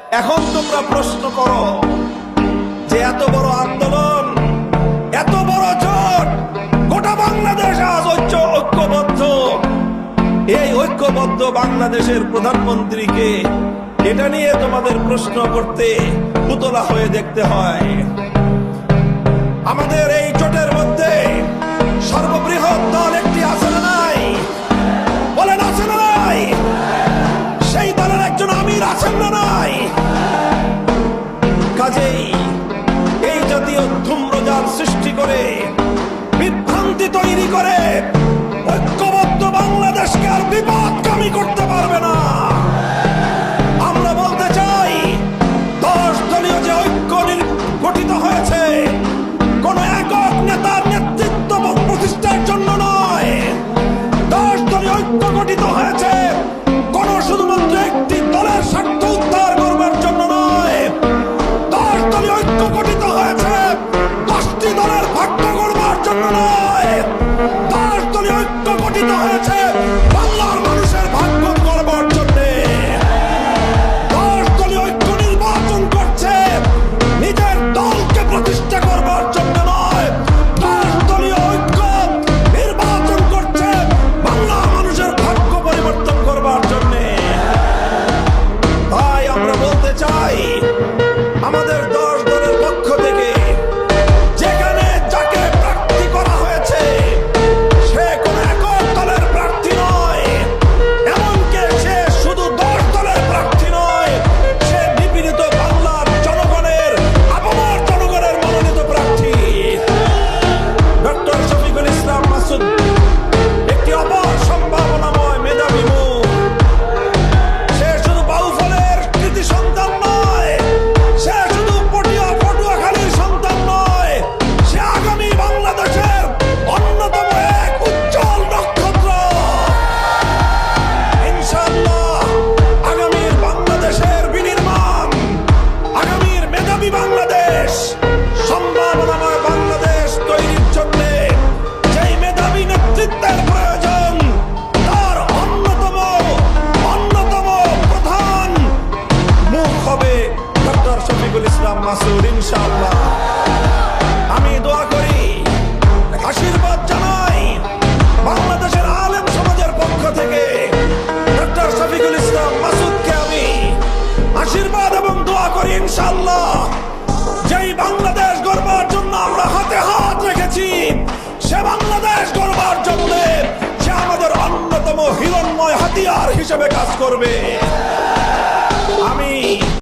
এখন তোমরা প্রশ্ন করো যে এত বড় আন্দোলন, এত বড় জোট, গোটা বাংলাদেশ আজ ঐক্যবদ্ধ, এই ঐক্যবদ্ধ বাংলাদেশের প্রধানমন্ত্রীকে এটা নিয়ে তোমাদের প্রশ্ন করতে পুতলা হয়ে দেখতে হয়। আমাদের এই জোটের মধ্যে সর্ববৃহৎ দল একটি আছে না নাই? বলেন আছে না নাই? সেই দলের একজন আমির আছেন না নাই? কাজেই এই জাতীয় ধূম্রজাল সৃষ্টি করে, বিভ্রান্তি তৈরি করে ঐক্যবদ্ধ বাংলাদেশকে আর বিপদগামী করতে পারবে না। আমরা বলতে চাই 10 দলীয় যে ঐক্য গঠিত হয়েছে কোন একক নেতার নেতৃত্ব প্রতিষ্ঠার জন্য নয়। 10 দলীয় ঐক্য গঠিত হয়েছে কোন শুধুমাত্র একটি দলের স্বার্থ উদ্ধার করবার জন্য নয়। 10 দলীয় ঐক্য গঠিত হয়েছে 10টি দলের ভাগ্য করবার জন্য নয়। 10 দলীয় ঐক্য গঠিত হয়েছে বাংলার মানুষের ভাগ্য করবার জন্য। 10 দলীয় ঐক্য নির্বাচন করছে নিজের দলকে প্রতিষ্ঠা করবার জন্য নয়। 10 দলীয় ঐক্য নির্বাচন করছে বাংলার মানুষের ভাগ্য পরিবর্তন করবার জন্য। তাই আমরা বলতে চাই আমাদের 10 দলের পক্ষ থেকে যেখানে যাকে প্রার্থী করা হয়েছে সে কোন একক দলের প্রার্থী নয়, এমনকি সে শুধু 10 দলের প্রার্থী নয়, সে নিপীড়িত বাংলার জনগণের, আপামর জনগণের মনোনীত প্রার্থী। ডক্টর শফিকুল ইসলাম মাসুদ একটি অপার সম্ভাবনাময় মেধাবী মুখ। সে শুধু বাউফলের কৃতি সন্তান নয়, সে শুধু পটুয়াখালীর সন্তান নয়, সে আগামী বাংলাদেশের অন্যতম এক উজ্জ্বল নক্ষত্র। ইনশাআল্লাহ আগামীর বাংলাদেশের বিনির্মাণ, আগামীর মেধাবী বাংলাদেশ, সম্ভাবনাময় বাংলাদেশ তৈরির জন্য যেই মেধাবী নেতৃত্বের প্রয়োজন তার অন্যতম প্রধান মুখ হবে ডক্টর শফিকুল ইসলাম মাসুদ। ইনশাআল্লাহ আমি দোয়া করি, আশীর্বাদ জানাই বাংলাদেশের আলেম সমাজের পক্ষ থেকে ডক্টর শফিকুল ইসলাম মাসুদকে আমি আশীর্বাদ এবং দোয়া করি। ইনশাআল্লাহ যেই বাংলাদেশ গড়বার জন্য আমরা হাতে হাত রেখেছি, সে বাংলাদেশ গড়বার জন্য সে আমাদের অন্যতম হিরণ্ময় হাতিয়ার হিসেবে কাজ করবে।